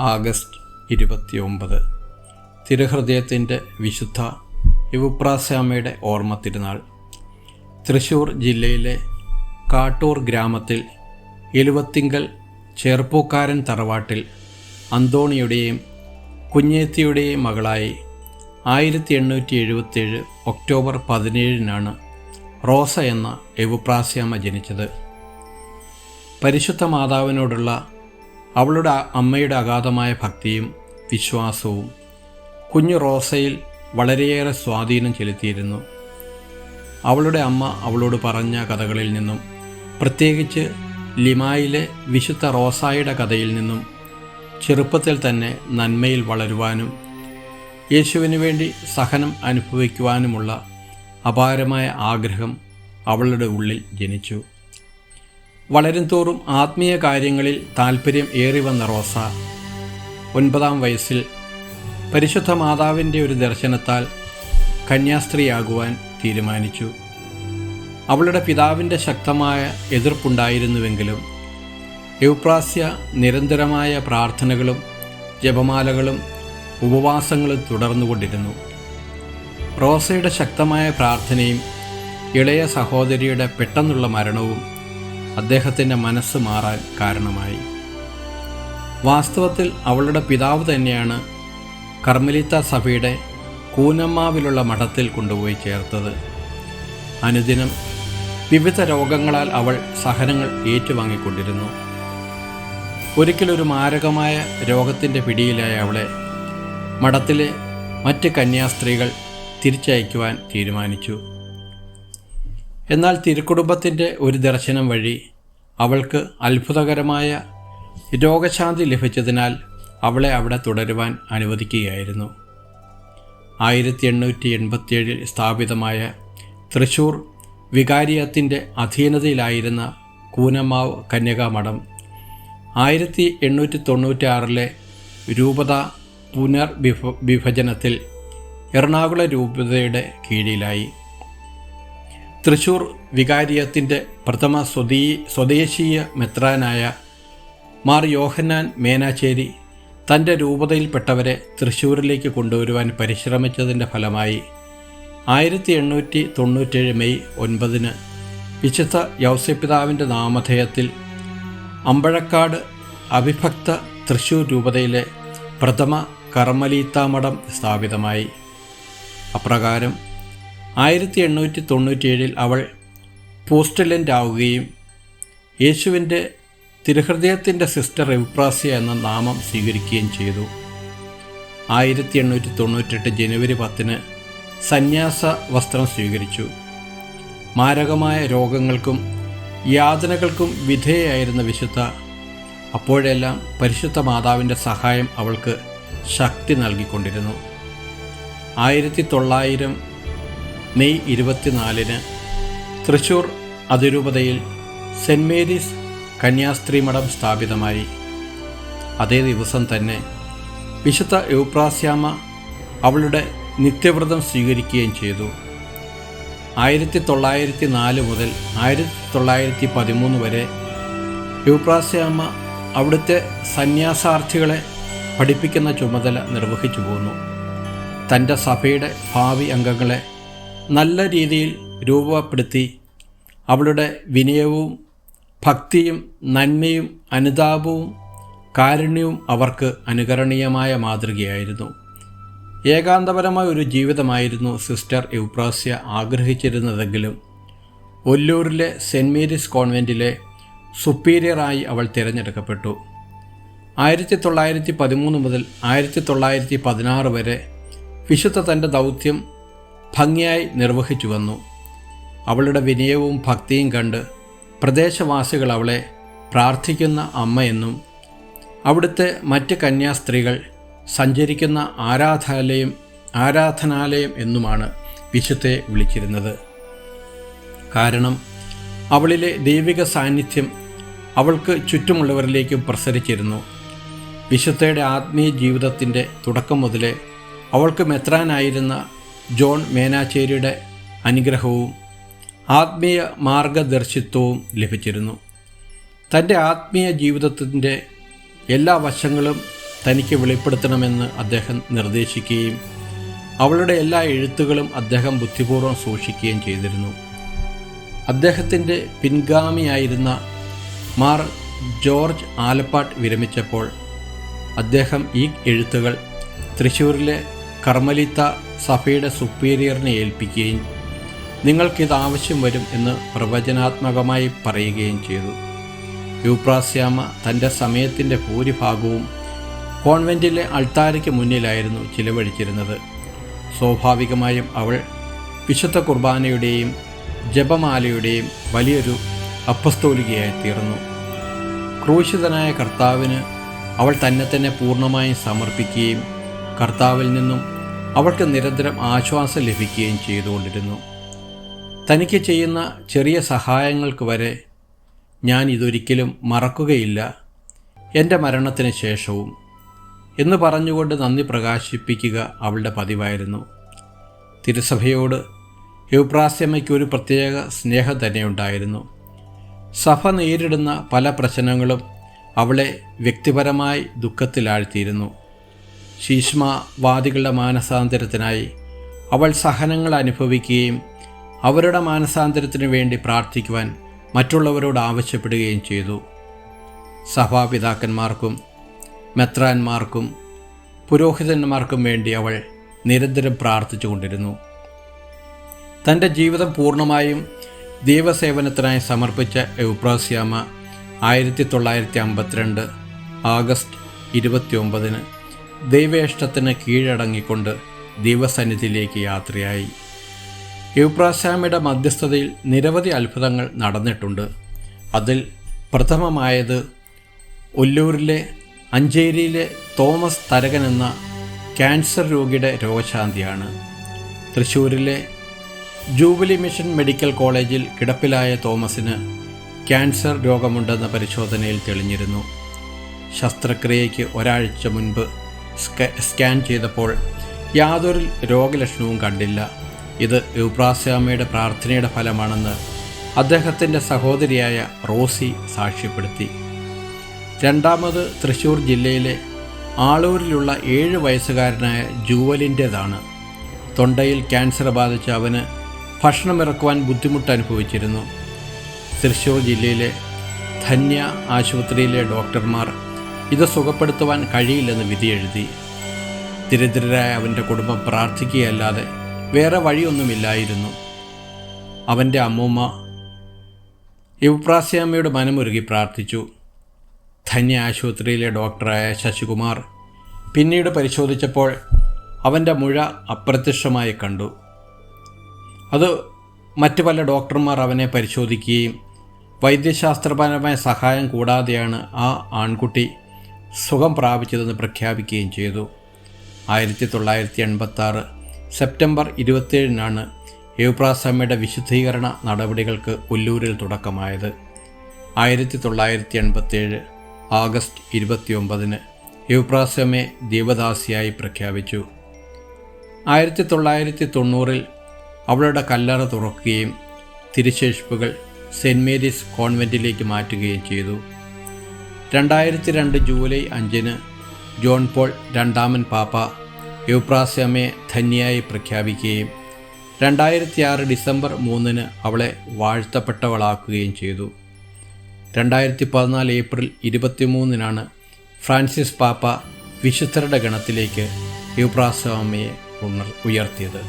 August 29 തിരുഹൃദയത്തിൻ്റെ വിശുദ്ധ യവുപ്രാസ്യാമ്മയുടെ ഓർമ്മ തിരുനാൾ. തൃശ്ശൂർ ജില്ലയിലെ കാട്ടൂർ ഗ്രാമത്തിൽ എലുവത്തിങ്കൽ ചേർപ്പൂക്കാരൻ തറവാട്ടിൽ അന്തോണിയുടെയും കുഞ്ഞേത്തിയുടെയും മകളായി 1877 ഒക്ടോബർ 17 റോസ എന്ന യവുപ്രാസ്യാമ്മ ജനിച്ചത്. പരിശുദ്ധ മാതാവിനോടുള്ള അവളുടെ അമ്മയുടെ അഗാധമായ ഭക്തിയും വിശ്വാസവും കുഞ്ഞു റോസയിൽ വളരെയേറെ സ്വാധീനം ചെലുത്തിയിരുന്നു. അവളുടെ അമ്മ അവളോട് പറഞ്ഞ കഥകളിൽ നിന്നും, പ്രത്യേകിച്ച് ലിമായിലെ വിശുദ്ധ റോസായുടെ കഥയിൽ നിന്നും ചെറുപ്പത്തിൽ തന്നെ നന്മയിൽ വളരുവാനും യേശുവിന് വേണ്ടി സഹനം അനുഭവിക്കുവാനുമുള്ള അപാരമായ ആഗ്രഹം അവളുടെ ഉള്ളിൽ ജനിച്ചു. വളരുംതോറും ആത്മീയ കാര്യങ്ങളിൽ താൽപ്പര്യം ഏറി വന്ന റോസ 9-ാം വയസ്സിൽ പരിശുദ്ധ മാതാവിൻ്റെ ഒരു ദർശനത്താൽ കന്യാസ്ത്രീയാകുവാൻ തീരുമാനിച്ചു. അവളുടെ പിതാവിൻ്റെ ശക്തമായ എതിർപ്പുണ്ടായിരുന്നുവെങ്കിലും യവുപ്രാസ്യ നിരന്തരമായ പ്രാർത്ഥനകളും ജപമാലകളും ഉപവാസങ്ങളും തുടർന്നുകൊണ്ടിരുന്നു. റോസയുടെ ശക്തമായ പ്രാർത്ഥനയും ഇളയ സഹോദരിയുടെ പെട്ടെന്നുള്ള മരണവും അദ്ദേഹത്തിൻ്റെ മനസ്സ് മാറാൻ കാരണമായി. വാസ്തവത്തിൽ അവളുടെ പിതാവ് തന്നെയാണ് കർമ്മലിത്ത സഭയുടെ കൂനമ്മാവിലുള്ള മഠത്തിൽ കൊണ്ടുപോയി ചേർത്തത്. അനുദിനം വിവിധ രോഗങ്ങളാൽ അവൾ സഹനങ്ങൾ ഏറ്റുവാങ്ങിക്കൊണ്ടിരുന്നു. ഒരിക്കലൊരു മാരകമായ രോഗത്തിൻ്റെ പിടിയിലായ അവളെ മഠത്തിലെ മറ്റ് കന്യാസ്ത്രീകൾ തിരിച്ചയക്കുവാൻ തീരുമാനിച്ചു. എന്നാൽ തിരുക്കുടുംബത്തിൻ്റെ ഒരു ദർശനം വഴി അവൾക്ക് അത്ഭുതകരമായ രോഗശാന്തി ലഭിച്ചതിനാൽ അവളെ അവിടെ തുടരുവാൻ അനുവദിക്കുകയായിരുന്നു. 1887 സ്ഥാപിതമായ തൃശ്ശൂർ വികാരിയത്തിൻ്റെ അധീനതയിലായിരുന്ന കൂനമ്മാവ് കന്യകാമഠം 1896 രൂപത പുനർവിഭജനത്തിൽ എറണാകുളം രൂപതയുടെ കീഴിലായി. തൃശ്ശൂർ വികാരിയത്തിൻ്റെ പ്രഥമ സ്വദേശീയ മെത്രാനായ മാർ യോഹന്നാൻ മേനാച്ചേരി തൻ്റെ രൂപതയിൽപ്പെട്ടവരെ തൃശ്ശൂരിലേക്ക് കൊണ്ടുവരുവാൻ പരിശ്രമിച്ചതിൻ്റെ ഫലമായി 1897 മെയ് 9 വിശുദ്ധ യൗസേപ്പിതാവിൻ്റെ നാമധേയത്തിൽ അമ്പഴക്കാട് അവിഭക്ത തൃശ്ശൂർ രൂപതയിലെ പ്രഥമ കർമ്മലീത്ത മഠം സ്ഥാപിതമായി. അപ്രകാരം 1897 അവൾ പോസ്റ്റലൻ്റ് ആവുകയും യേശുവിൻ്റെ തിരുഹൃദയത്തിൻ്റെ സിസ്റ്റർ യവുപ്രാസ്യ എന്ന നാമം സ്വീകരിക്കുകയും ചെയ്തു. 1898 ജനുവരി 10 സന്യാസ വസ്ത്രം സ്വീകരിച്ചു. മാരകമായ രോഗങ്ങൾക്കും യാതനകൾക്കും വിധേയായിരുന്ന വിശുദ്ധ അപ്പോഴെല്ലാം പരിശുദ്ധ മാതാവിൻ്റെ സഹായം അവൾക്ക് ശക്തി നൽകിക്കൊണ്ടിരുന്നു. 1900 മെയ് 24 തൃശ്ശൂർ അതിരൂപതയിൽ സെൻറ് മേരീസ് കന്യാസ്ത്രീ മഠം സ്ഥാപിതമായി. അതേ ദിവസം തന്നെ വിശുദ്ധ യവുപ്രാസ്യാമ്മ അവളുടെ നിത്യവ്രതം സ്വീകരിക്കുകയും ചെയ്തു. 1904 മുതൽ 1913 വരെ യവുപ്രാസ്യാമ്മ അവിടുത്തെ സന്യാസാർത്ഥികളെ പഠിപ്പിക്കുന്ന ചുമതല നിർവഹിച്ചു പോന്നു. തൻ്റെ സഭയുടെ ഭാവി അംഗങ്ങളെ നല്ല രീതിയിൽ രൂപപ്പെടുത്തി അവളുടെ വിനയവും ഭക്തിയും നന്മയും അനുതാപവും കാരുണ്യവും അവർക്ക് അനുകരണീയമായ മാതൃകയായിരുന്നു. ഏകാന്തപരമായ ഒരു ജീവിതമായിരുന്നു സിസ്റ്റർ യവുപ്രാസ്യ ആഗ്രഹിച്ചിരുന്നതെങ്കിലും ഒല്ലൂരിലെ സെൻറ് മേരീസ് കോൺവെൻറ്റിലെ സുപ്പീരിയറായി അവൾ തിരഞ്ഞെടുക്കപ്പെട്ടു. 1913 മുതൽ 1916 വരെ വിശുദ്ധ തൻ്റെ ദൗത്യം ഭംഗിയായി നിർവഹിച്ചു വന്നു. അവളുടെ വിനയവും ഭക്തിയും കണ്ട് പ്രദേശവാസികൾ അവളെ പ്രാർത്ഥിക്കുന്ന അമ്മയെന്നും അവിടുത്തെ മറ്റ് കന്യാസ്ത്രീകൾ സഞ്ചരിക്കുന്ന ആരാധനാലയം എന്നുമാണ് വിശുദ്ധയെ വിളിച്ചിരുന്നത്. കാരണം അവളിലെ ദൈവിക സാന്നിധ്യം അവൾക്ക് ചുറ്റുമുള്ളവരിലേക്കും പ്രസരിച്ചിരുന്നു. വിശുദ്ധയുടെ ആത്മീയ ജീവിതത്തിൻ്റെ തുടക്കം മുതലേ അവൾക്ക് മെത്രാനായിരുന്ന ജോൺ മേനാച്ചേരിയുടെ അനുഗ്രഹവും ആത്മീയ മാർഗദർശിത്വവും ലഭിച്ചിരുന്നു. തൻ്റെ ആത്മീയ ജീവിതത്തിൻ്റെ എല്ലാ വശങ്ങളും തനിക്ക് വെളിപ്പെടുത്തണമെന്ന് അദ്ദേഹം നിർദ്ദേശിക്കുകയും അവളുടെ എല്ലാ എഴുത്തുകളും അദ്ദേഹം ബുദ്ധിപൂർവ്വം സൂക്ഷിക്കുകയും ചെയ്തിരുന്നു. അദ്ദേഹത്തിൻ്റെ പിൻഗാമിയായിരുന്ന മാർ ജോർജ് ആലപ്പാട്ട് വിരമിച്ചപ്പോൾ അദ്ദേഹം ഈ എഴുത്തുകൾ തൃശ്ശൂരിലെ കർമ്മലിത്ത സഭയുടെ സുപ്പീരിയറിനെ ഏൽപ്പിക്കുകയും നിങ്ങൾക്കിത് ആവശ്യം വരും എന്ന് പ്രവചനാത്മകമായി പറയുകയും ചെയ്തു. യൂപ്രാസ്യാമ്മ തൻ്റെ സമയത്തിൻ്റെ ഭൂരിഭാഗവും കോൺവെൻറ്റിലെ അൾത്താരയ്ക്ക് മുന്നിലായിരുന്നു ചിലവഴിച്ചിരുന്നത്. സ്വാഭാവികമായും അവൾ വിശുദ്ധ കുർബാനയുടെയും ജപമാലയുടെയും വലിയൊരു അപ്പസ്തോലികയായി തീർന്നു. ക്രൂശിതനായ കർത്താവിന് അവൾ തന്നെ പൂർണ്ണമായും സമർപ്പിക്കുകയും കർത്താവിൽ നിന്നും അവൾക്ക് നിരന്തരം ആശ്വാസം ലഭിക്കുകയും ചെയ്തുകൊണ്ടിരുന്നു. തനിക്ക് ചെയ്യുന്ന ചെറിയ സഹായങ്ങൾക്ക് വരെ ഞാൻ ഇതൊരിക്കലും മറക്കുകയില്ല, എൻ്റെ മരണത്തിന് ശേഷവും എന്ന് പറഞ്ഞുകൊണ്ട് നന്ദി പ്രകാശിപ്പിക്കുക അവളുടെ പതിവായിരുന്നു. തിരുസഭയോട് യൂപ്രാസ്യമ്മയ്ക്ക് ഒരു പ്രത്യേക സ്നേഹം തന്നെ ഉണ്ടായിരുന്നു. സഭ നേരിടുന്ന പല പ്രശ്നങ്ങളും അവളെ വ്യക്തിപരമായി ദുഃഖത്തിലാഴ്ത്തിയിരുന്നു. ശീഷ്മവാദികളുടെ മാനസാന്തരത്തിനായി അവൾ സഹനങ്ങൾ അനുഭവിക്കുകയും അവരുടെ മാനസാന്തരത്തിനു വേണ്ടി പ്രാർത്ഥിക്കുവാൻ മറ്റുള്ളവരോട് ആവശ്യപ്പെടുകയും ചെയ്തു. സഭാപിതാക്കന്മാർക്കും മെത്രാന്മാർക്കും പുരോഹിതന്മാർക്കും വേണ്ടി അവൾ നിരന്തരം പ്രാർത്ഥിച്ചു കൊണ്ടിരുന്നു. തൻ്റെ ജീവിതം പൂർണ്ണമായും ദൈവസേവനത്തിനായി സമർപ്പിച്ച യൂപ്രാസ്യാമ്മ 1952 ആഗസ്റ്റ് 29 ദൈവേഷ്ടത്തിന് കീഴടങ്ങിക്കൊണ്ട് ദൈവസന്നിധിയിലേക്ക് യാത്രയായി. യൂപ്രാസ്യാമ്മയുടെ മധ്യസ്ഥതയിൽ നിരവധി അത്ഭുതങ്ങൾ നടന്നിട്ടുണ്ട്. അതിൽ പ്രഥമമായത് ഒല്ലൂരിലെ അഞ്ചേരിയിലെ തോമസ് തരകൻ എന്ന ക്യാൻസർ രോഗിയുടെ രോഗശാന്തിയാണ്. തൃശ്ശൂരിലെ ജൂബിലി മിഷൻ മെഡിക്കൽ കോളേജിൽ കിടപ്പിലായ തോമസിന് ക്യാൻസർ രോഗമുണ്ടെന്ന പരിശോധനയിൽ തെളിഞ്ഞിരുന്നു. ശസ്ത്രക്രിയയ്ക്ക് ഒരാഴ്ച മുൻപ് സ്കാൻ ചെയ്തപ്പോൾ യാതൊരു രോഗലക്ഷണവും കണ്ടില്ല. ഇത് യൂപ്രാസ്യാമ്മയുടെ പ്രാർത്ഥനയുടെ ഫലമാണെന്ന് അദ്ദേഹത്തിൻ്റെ സഹോദരിയായ റോസി സാക്ഷ്യപ്പെടുത്തി. രണ്ടാമത് തൃശ്ശൂർ ജില്ലയിലെ ആളൂരിലുള്ള 7 വയസ്സുകാരനായ ജൂവലിൻ്റേതാണ്. തൊണ്ടയിൽ ക്യാൻസർ ബാധിച്ച അവന് ഭക്ഷണമിറക്കുവാൻ ബുദ്ധിമുട്ട് അനുഭവിച്ചിരുന്നു. തൃശ്ശൂർ ജില്ലയിലെ ധന്യ ആശുപത്രിയിലെ ഡോക്ടർമാർ ഇത് സുഖപ്പെടുത്തുവാൻ കഴിയില്ലെന്ന് വിധിയെഴുതി. ദരിദ്രരായ അവൻ്റെ കുടുംബം പ്രാർത്ഥിക്കുകയല്ലാതെ വേറെ വഴിയൊന്നുമില്ലായിരുന്നു. അവൻ്റെ അമ്മൂമ്മ യൂപ്രാസ്യാമ്മയുടെ മനമുരുകി പ്രാർത്ഥിച്ചു. ധന്യ ആശുപത്രിയിലെ ഡോക്ടറായ ശശികുമാർ പിന്നീട് പരിശോധിച്ചപ്പോൾ അവൻ്റെ മുഴ അപ്രത്യക്ഷമായി കണ്ടു. അത് മറ്റു പല ഡോക്ടർമാർ അവനെ പരിശോധിക്കുകയും വൈദ്യശാസ്ത്രപരമായ സഹായം കൂടാതെയാണ് ആ ആൺകുട്ടി സുഖം പ്രാപിച്ചതെന്ന് പ്രഖ്യാപിക്കുകയും ചെയ്തു. 1986 സെപ്റ്റംബർ 27 യൂപ്രാസ്യാമ്മയുടെ വിശുദ്ധീകരണ നടപടികൾക്ക് ഒല്ലൂരിൽ തുടക്കമായത്. 1987 ആഗസ്റ്റ് 29 യൂപ്രാസ്യാമ്മയെ ദൈവദാസിയായി പ്രഖ്യാപിച്ചു. 1990 അവളുടെ കല്ലറ തുറക്കുകയും തിരുശേഷിപ്പുകൾ സെൻറ് മേരീസ് കോൺവെൻറ്റിലേക്ക് മാറ്റുകയും ചെയ്തു. 2002 ജൂലൈ 5 ജോൺ പോൾ രണ്ടാമൻ പാപ്പ യൂപ്രാസ്യാമ്മയെ ധന്യയായി പ്രഖ്യാപിക്കുകയും 2006 ഡിസംബർ 3 അവളെ വാഴ്ത്തപ്പെട്ടവളാക്കുകയും ചെയ്തു. 2014 ഏപ്രിൽ 23 ഫ്രാൻസിസ് പാപ്പ വിശുദ്ധരുടെ ഗണത്തിലേക്ക് യൂപ്രാസ്യാമ്മയെ ഉയർത്തിയത്.